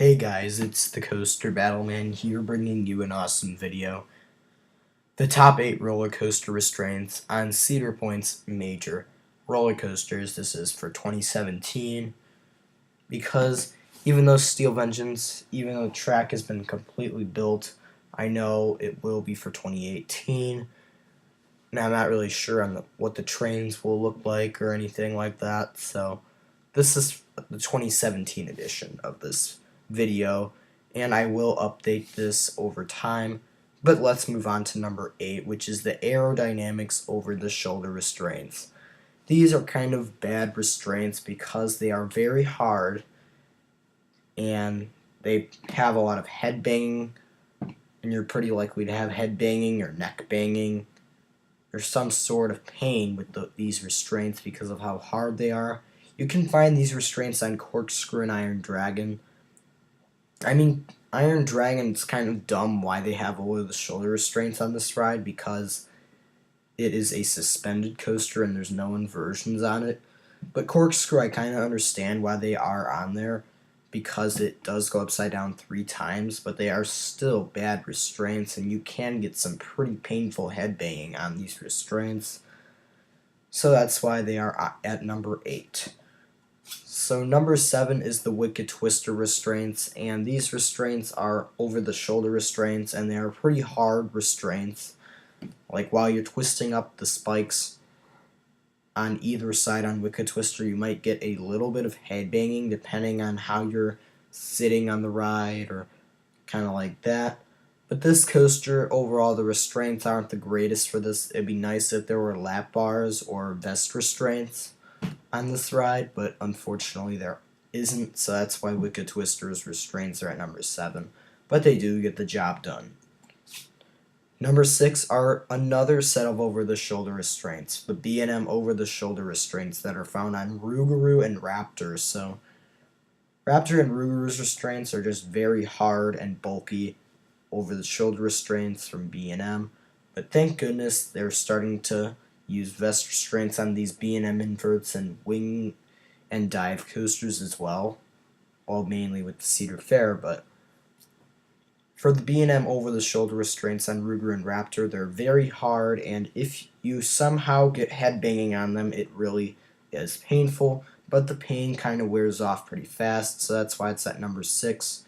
Hey guys, it's the Coaster Battleman here bringing you an awesome video. The top 8 roller coaster restraints on Cedar Point's major roller coasters. This is for 2017 because even though even though the track has been completely built, I know it will be for 2018. Now I'm not really sure on what the trains will look like or anything like that, so this is the 2017 edition of this video, and I will update this over time. But let's move on to number 8, which is the aerodynamics over the shoulder restraints. These are kind of bad restraints because they are very hard and they have a lot of head banging, and you're pretty likely to have head banging or neck banging or some sort of pain with these restraints because of how hard they are. You can find these restraints on Corkscrew and Iron Dragon. I mean, Iron Dragon's kind of dumb why they have over-the-shoulder restraints on this ride because it is a suspended coaster and there's no inversions on it. But Corkscrew, I kind of understand why they are on there because it does go upside down 3 times, but they are still bad restraints and you can get some pretty painful head banging on these restraints. So that's why they are at number 8. So number 7 is the Wicked Twister restraints, and these restraints are over-the-shoulder restraints, and they are pretty hard restraints. Like while you're twisting up the spikes on either side on Wicked Twister, you might get a little bit of head banging depending on how you're sitting on the ride or kind of like that. But this coaster, overall, the restraints aren't the greatest for this. It'd be nice if there were lap bars or vest restraints on this ride, but unfortunately there isn't, so that's why Wicked Twister's restraints are at number 7. But they do get the job done. Number 6 are another set of over-the-shoulder restraints, the B&M over-the-shoulder restraints that are found on Rougarou and Raptor. So Raptor and Rougarou's restraints are just very hard and bulky over-the-shoulder restraints from B&M, but thank goodness they're starting to use vest restraints on these B&M inverts and wing and dive coasters as well, mainly with the Cedar Fair. But for the B&M over-the-shoulder restraints on Rougarou and Raptor, they're very hard, and if you somehow get head banging on them, it really is painful, but the pain kind of wears off pretty fast, so that's why it's at number 6.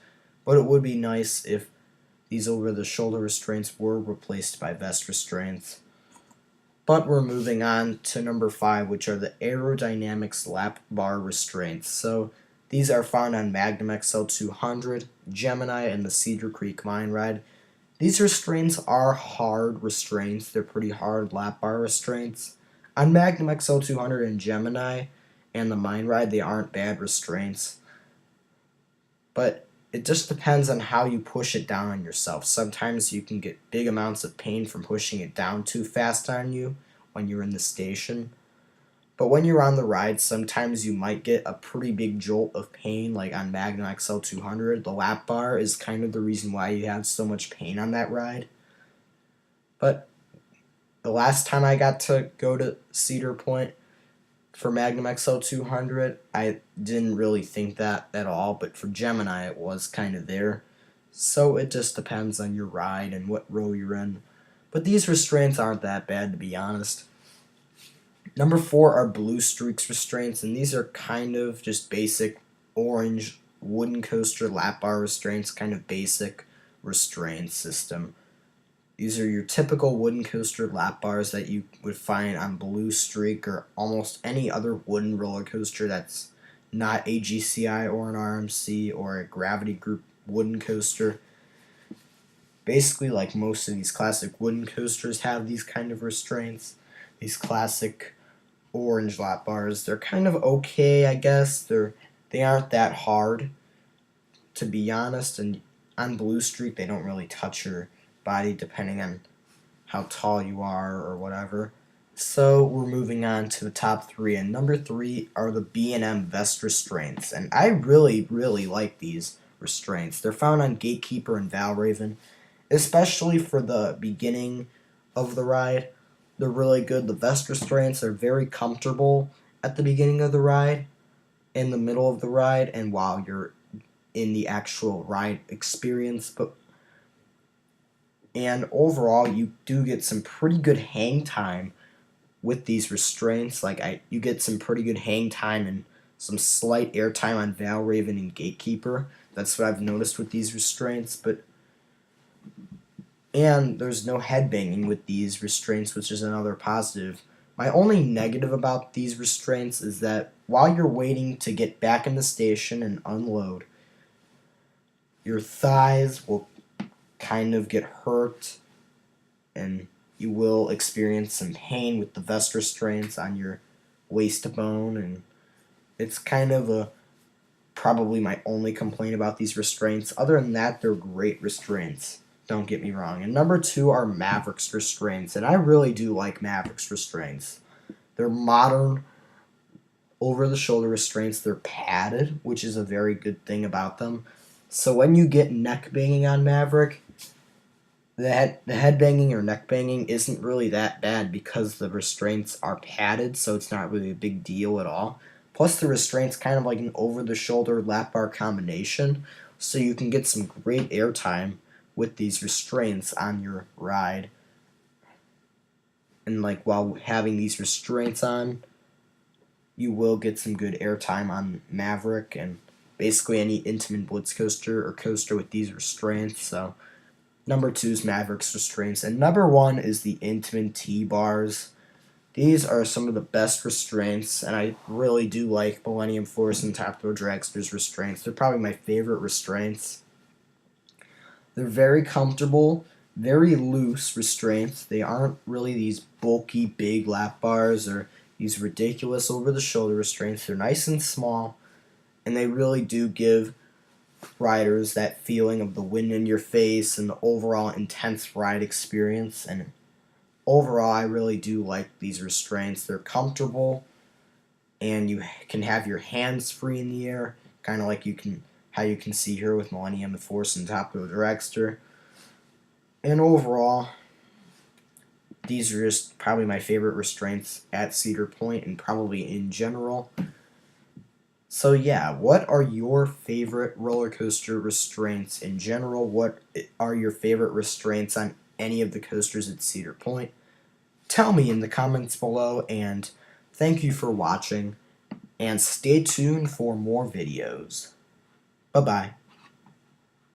But it would be nice if these over-the-shoulder restraints were replaced by vest restraints. But we're moving on to number 5, which are the Aerodynamics Lap Bar Restraints. So these are found on Magnum XL200, Gemini, and the Cedar Creek Mine Ride. These restraints are hard restraints. They're pretty hard lap bar restraints. On Magnum XL200 and Gemini and the Mine Ride, they aren't bad restraints. But it just depends on how you push it down on yourself. Sometimes you can get big amounts of pain from pushing it down too fast on you when you're in the station. But when you're on the ride, sometimes you might get a pretty big jolt of pain, like on Magnum XL200. The lap bar is kind of the reason why you have so much pain on that ride. But the last time I got to go to Cedar Point for Magnum XL200, I didn't really think that at all, but for Gemini it was kind of there. So it just depends on your ride and what row you're in. But these restraints aren't that bad, to be honest. Number 4 are Blue Streaks restraints, and these are kind of just basic orange wooden coaster lap bar restraints, kind of basic restraint system. These are your typical wooden coaster lap bars that you would find on Blue Streak or almost any other wooden roller coaster that's not a GCI or an RMC or a Gravity Group wooden coaster. Basically, like most of these classic wooden coasters have these kind of restraints. These classic orange lap bars, they're kind of okay, I guess. They aren't that hard, to be honest, and on Blue Streak they don't really touch your body depending on how tall you are or whatever. So we're moving on to the top 3, and number 3 are the B&M vest restraints, and I really like these restraints. They're found on Gatekeeper and Valravn, especially for the beginning of the ride. They're really good. The vest restraints are very comfortable at the beginning of the ride, in the middle of the ride, and while you're in the actual ride experience, and overall you do get some pretty good hang time with these restraints. You get some pretty good hang time and some slight air time on Valravn and Gatekeeper. That's what I've noticed with these restraints. And there's no headbanging with these restraints, which is another positive. My only negative about these restraints is that while you're waiting to get back in the station and unload, your thighs will kind of get hurt, and you will experience some pain with the vest restraints on your waist bone, and it's kind of probably my only complaint about these restraints. Other than that, they're great restraints. Don't get me wrong. And number 2 are Maverick's restraints, and I really do like Maverick's restraints. They're modern, over-the-shoulder restraints. They're padded, which is a very good thing about them. So when you get neck banging on Maverick, the head banging or neck banging isn't really that bad because the restraints are padded, so it's not really a big deal at all. Plus, the restraints kind of like an over-the-shoulder lap bar combination, so you can get some great airtime with these restraints on your ride. And while having these restraints on, you will get some good airtime on Maverick and basically any Intamin Blitz coaster or coaster with these restraints. So number 2 is Maverick's restraints, and number 1 is the Intamin T-bars. These are some of the best restraints, and I really do like Millennium Force and Top Throw Dragster's restraints. They're probably my favorite restraints. They're very comfortable, very loose restraints. They aren't really these bulky, big lap bars or these ridiculous over-the-shoulder restraints. They're nice and small, and they really do give riders that feeling of the wind in your face and the overall intense ride experience. And overall, I really do like these restraints. They're comfortable, and you can have your hands free in the air, kind of like how you can see here with Millennium Force and Top Throw Dragster. And overall, these are just probably my favorite restraints at Cedar Point and probably in general. So yeah, what are your favorite roller coaster restraints in general? What are your favorite restraints on any of the coasters at Cedar Point? Tell me in the comments below, and thank you for watching, and stay tuned for more videos. Bye-bye.